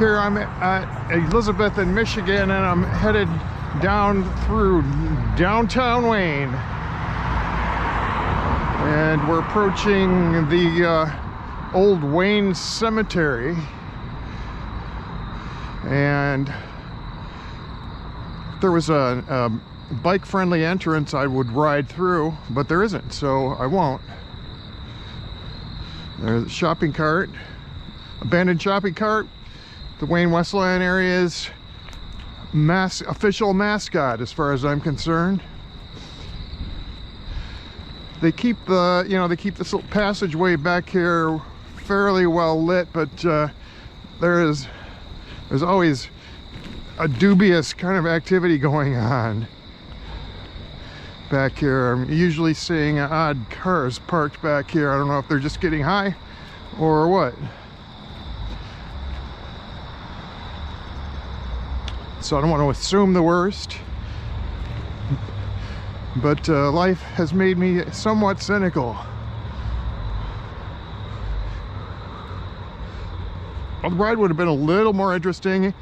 Here I'm at Elizabeth in Michigan, and I'm headed down through downtown Wayne, and we're approaching the old Wayne Cemetery. And if there was a bike-friendly entrance, I would ride through, but there isn't, so I won't. There's a shopping cart, abandoned shopping cart. The Wayne Westland area's official mascot, as far as I'm concerned. They keep the, they keep this little passageway back here fairly well lit, but there's always a dubious kind of activity going on back here. I'm usually seeing odd cars parked back here. I don't know if they're just getting high or what. So I don't want to assume the worst, but life has made me somewhat cynical. Well, the ride would have been a little more interesting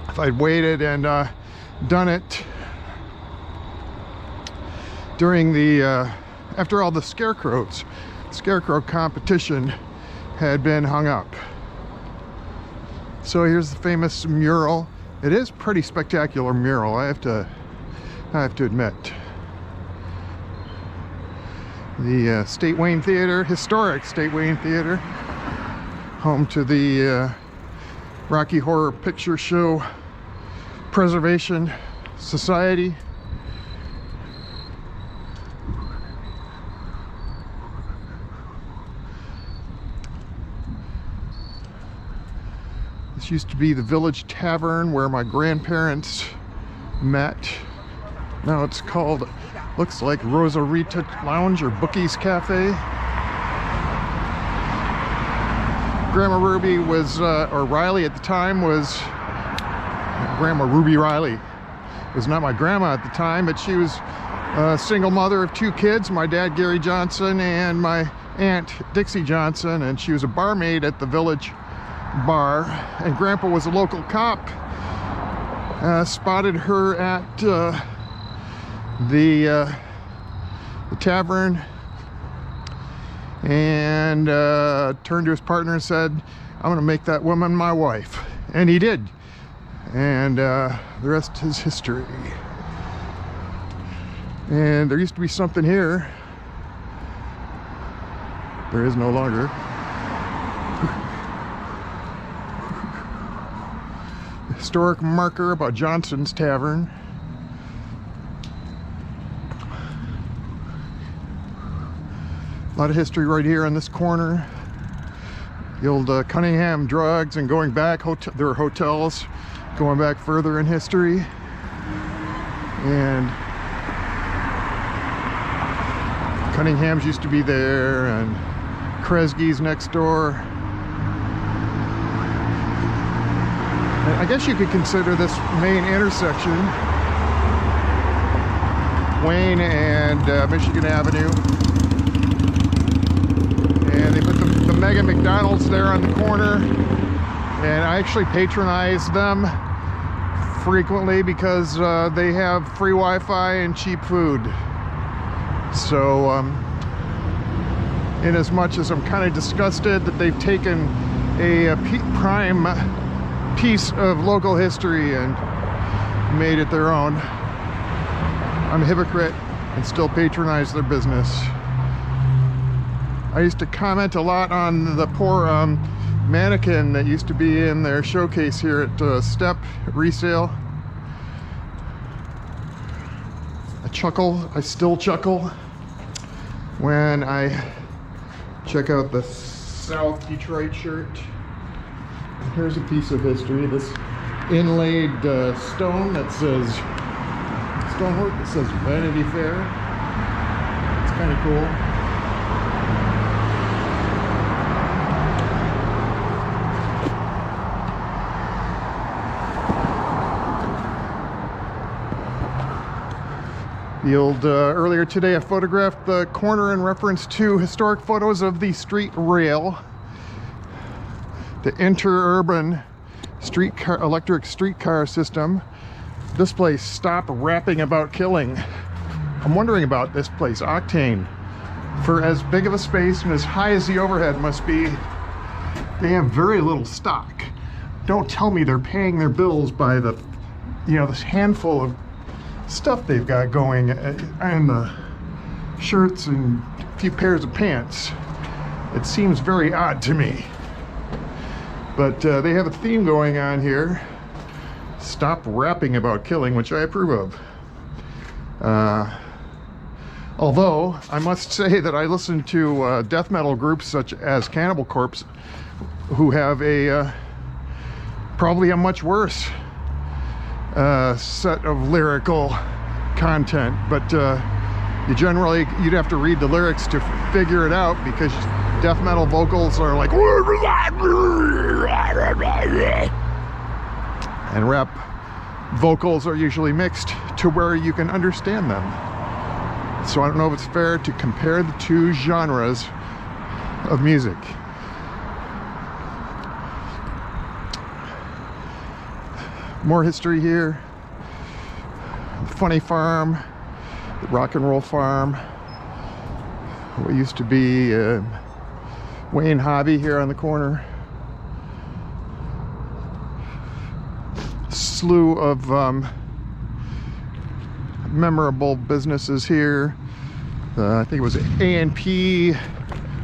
if I'd waited and done it during the after all the scarecrow competition had been hung up. So here's the famous mural. It is pretty spectacular mural, I have to admit. The State Wayne Theater, historic State Wayne Theater, home to the Rocky Horror Picture Show Preservation Society. This used to be the Village Tavern where my grandparents met. Now it's called, looks like Rosarita Lounge or Bookie's Cafe. Grandma Ruby was, or Riley at the time was, Grandma Ruby Riley was not my grandma at the time, but she was a single mother of 2 kids, my dad Gary Johnson and my aunt Dixie Johnson, and she was a barmaid at the Village Bar, and Grandpa was a local cop. Spotted her at the tavern, and turned to his partner and said, "I'm gonna make that woman my wife," and he did, and the rest is history. And there used to be something here. There is no longer. Historic marker about Johnson's Tavern. A lot of history right here on this corner. The old Cunningham Drugs, and going back, there are hotels going back further in history. And Cunningham's used to be there, and Kresge's next door. I guess you could consider this main intersection Wayne and Michigan Avenue. And they put the mega McDonald's there on the corner, and I actually patronize them frequently because they have free Wi-Fi and cheap food. So in as much as I'm kind of disgusted that they've taken a prime piece of local history and made it their own, I'm a hypocrite and still patronize their business. I used to comment a lot on the poor mannequin that used to be in their showcase here at Step Resale. I still chuckle when I check out the South Detroit shirt. Here's a piece of history. This inlaid stone that says, stonework that says Vanity Fair. It's kind of cool. The old, earlier today I photographed the corner in reference to historic photos of the street rail. the interurban electric streetcar system. This place, Stop Rapping About Killing. I'm wondering about this place, Octane. For as big of a space and as high as the overhead must be, they have very little stock. Don't tell me they're paying their bills by the, you know, this handful of stuff they've got going, and the shirts and a few pairs of pants. It seems very odd to me. But they have a theme going on here. Stop rapping about killing, which I approve of. Although, I must say that I listen to death metal groups such as Cannibal Corpse, who have a probably a much worse set of lyrical content. But you'd have to read the lyrics to figure it out, because death metal vocals are like, and rap vocals are usually mixed to where you can understand them. So I don't know if it's fair to compare the two genres of music. More history here. The Funny Farm, the Rock and Roll Farm, what used to be Wayne Hobby here on the corner. Slew of memorable businesses here. I think it was A&P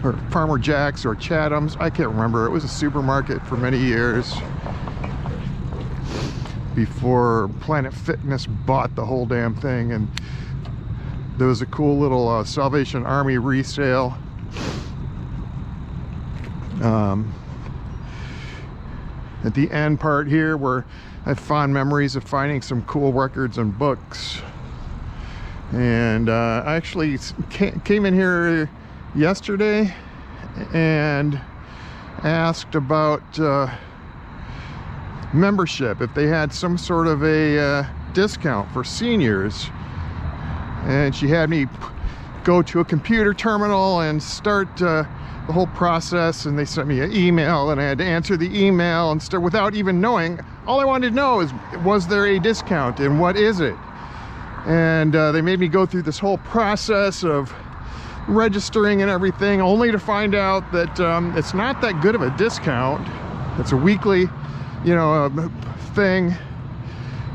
or Farmer Jack's or Chatham's. I can't remember. It was a supermarket for many years before Planet Fitness bought the whole damn thing. And there was a cool little Salvation Army resale. At the end part here, where I have fond memories of finding some cool records and books. And I actually came in here yesterday and asked about membership, if they had some sort of a discount for seniors. And she had me go to a computer terminal and start the whole process, and they sent me an email, and I had to answer the email and start without even knowing. All I wanted to know is, was there a discount and what is it? And they made me go through this whole process of registering and everything, only to find out that it's not that good of a discount. It's a weekly, you know, thing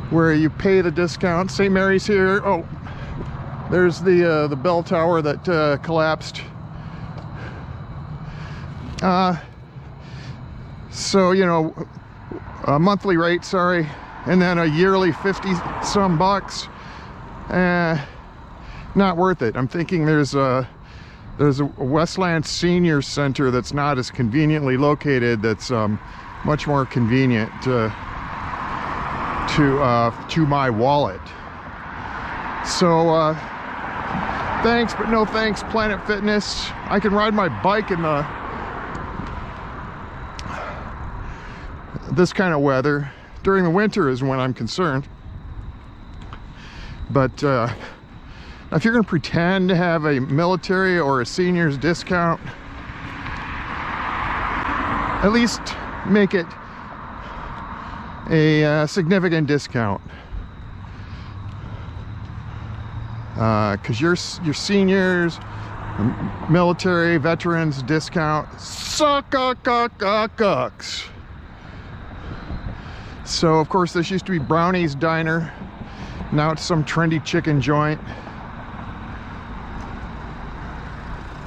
where you pay the discount. St. Mary's here. Oh, there's the bell tower that collapsed. So, you know, a monthly rate, sorry, and then a yearly 50-some bucks. Not worth it. I'm thinking there's a Westland Senior Center that's not as conveniently located, that's much more convenient to my wallet. So thanks, but no thanks, Planet Fitness. I can ride my bike in this kind of weather. During the winter is when I'm concerned. But if you're going to pretend to have a military or a seniors discount, at least make it a significant discount. Because your seniors, military, veterans discount sucks. So of course this used to be Brownie's Diner. Now it's some trendy chicken joint.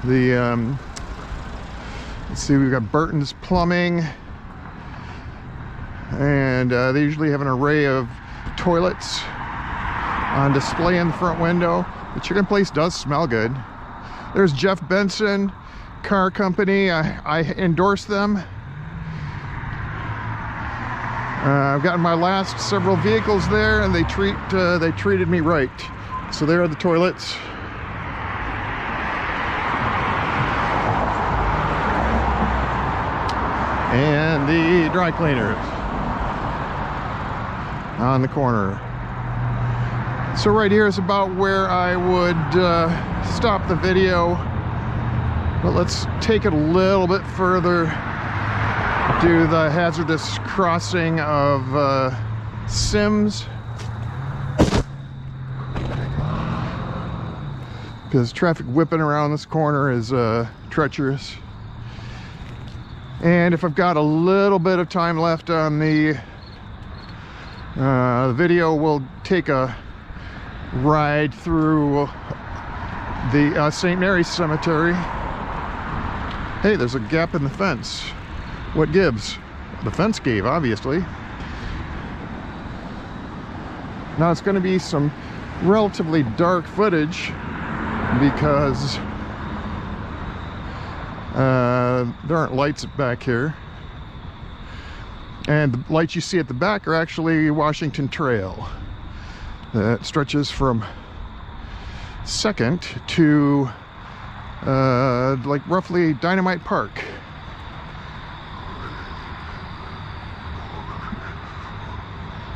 Let's see, we've got Burton's Plumbing, and they usually have an array of toilets on display in the front window. The chicken place does smell good. There's Jeff Benson Car Company. I endorse them. I've gotten my last several vehicles there, and they treated me right. So there are the toilets. And the dry cleaners on the corner. So right here is about where I would stop the video, but let's take it a little bit further do the hazardous crossing of Sims, because traffic whipping around this corner is treacherous. And if I've got a little bit of time left on the video, we'll take a ride through the St. Mary's Cemetery. Hey, there's a gap in the fence. What gives? The fence gave, obviously. Now it's going to be some relatively dark footage because there aren't lights back here. And the lights you see at the back are actually Washington Trail. That stretches from 2nd to like roughly Dynamite Park.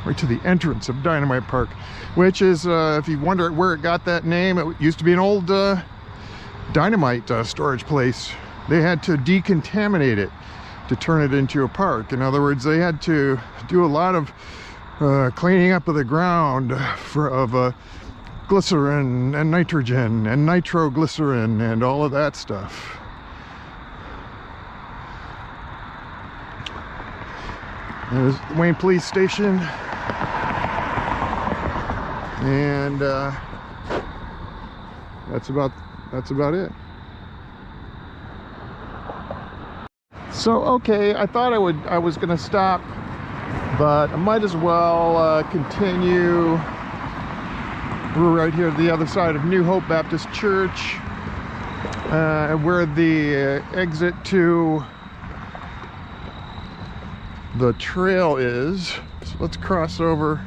Right to the entrance of Dynamite Park, which is, if you wonder where it got that name, it used to be an old dynamite storage place. They had to decontaminate it to turn it into a park. In other words, they had to do a lot of cleaning up of the ground of glycerin and nitrogen and nitroglycerin and all of that stuff. There's Wayne Police Station, and that's about it. So okay, I thought I was gonna stop, but I might as well continue. We're right here at the other side of New Hope Baptist Church, where the exit to the trail is. So let's cross over.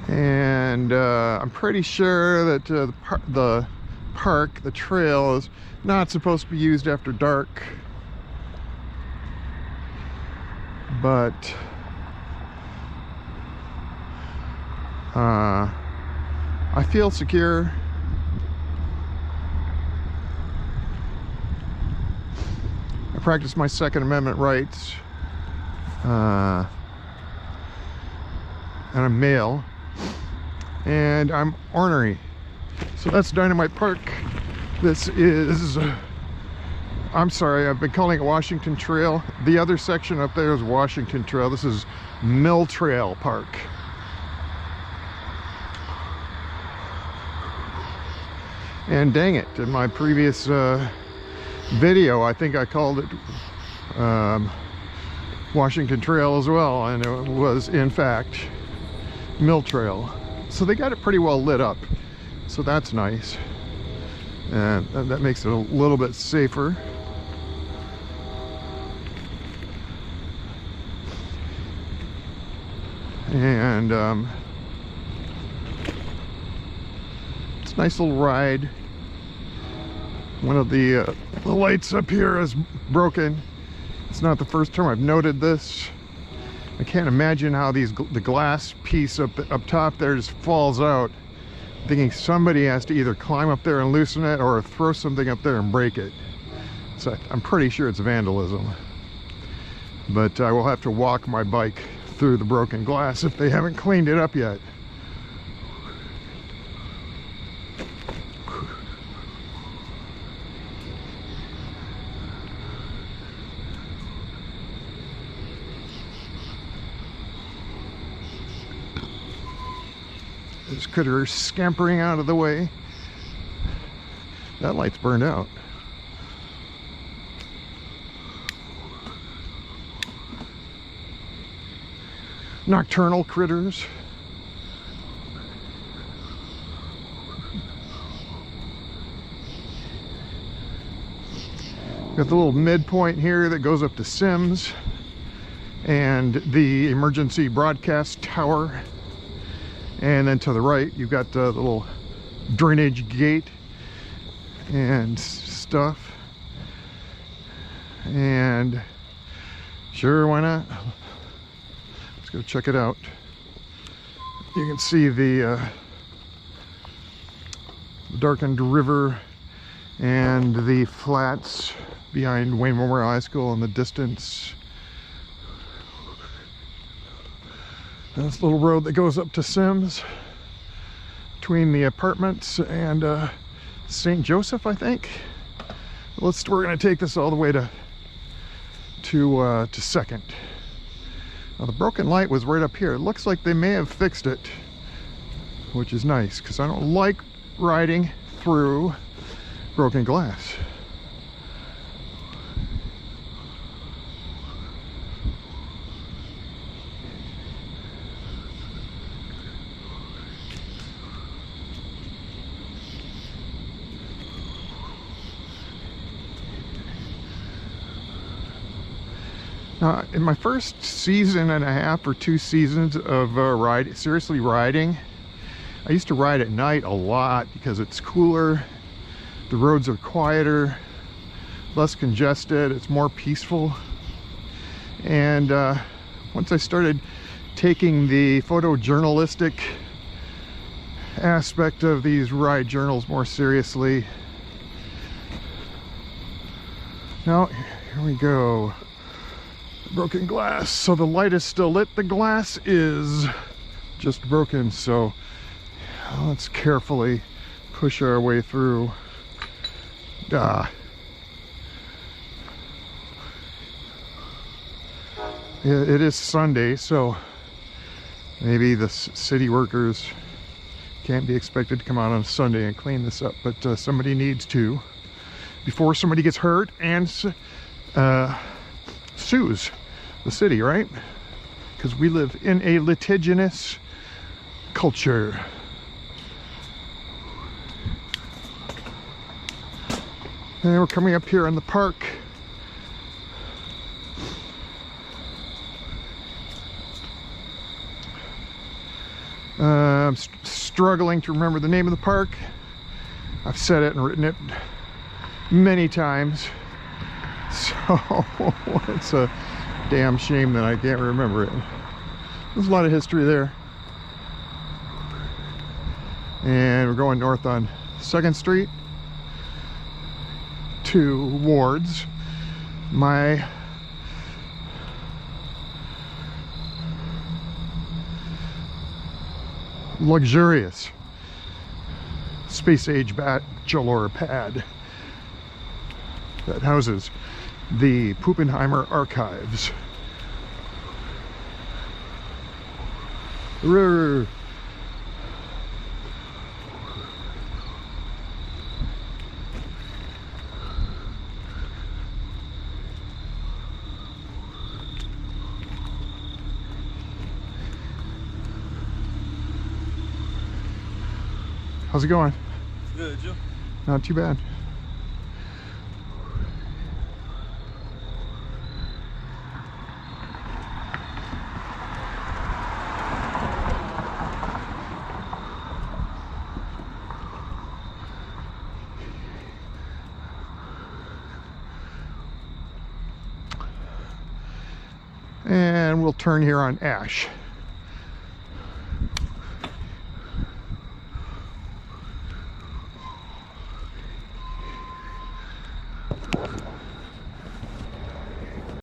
And I'm pretty sure that the trail is not supposed to be used after dark, but I feel secure. I practice my Second Amendment rights, and I'm male, and I'm ornery. So that's Dynamite Park. This is, I'm sorry, I've been calling it Washington Trail. The other section up there is Washington Trail. This is Mill Trail Park. And dang it, in my previous video, I think I called it Washington Trail as well, and it was in fact Mill Trail. So they got it pretty well lit up, so that's nice, and that makes it a little bit safer. And it's a nice little ride. One of the lights up here is broken. It's not the first time I've noted this. I can't imagine how the glass piece up top there just falls out. I'm thinking somebody has to either climb up there and loosen it or throw something up there and break it. So I'm pretty sure it's vandalism. But I will have to walk my bike through the broken glass if they haven't cleaned it up yet. This critter is scampering out of the way. That light's burned out. Nocturnal critters. Got the little midpoint here that goes up to Sims and the emergency broadcast tower. And then to the right, you've got the little drainage gate and stuff. And sure, why not? Let's go check it out. You can see the darkened river and the flats behind Wayne Memorial High School in the distance. This little road that goes up to Sims between the apartments and St. Joseph, I think. We're gonna take this all the way to Second. Now the broken light was right up here. It looks like they may have fixed it, which is nice because I don't like riding through broken glass. In my first season and a half or 2 seasons of seriously riding, I used to ride at night a lot because it's cooler, the roads are quieter, less congested, it's more peaceful. And once I started taking the photojournalistic aspect of these ride journals more seriously. Now, here we go. Broken glass. So the light is still lit, the glass is just broken, so let's carefully push our way through. It is Sunday, so maybe the city workers can't be expected to come out on Sunday and clean this up, but somebody needs to before somebody gets hurt and sues the city, right? Because we live in a litigious culture. And we're coming up here in the park. I'm struggling to remember the name of the park. I've said it and written it many times, so it's a damn shame that I can't remember it. There's a lot of history there. And we're going north on 2nd Street towards my luxurious space-age bachelor pad that houses the Puppenheimer Archives. Roar. How's it going? Good, Joe. Not too bad. And we'll turn here on Ash.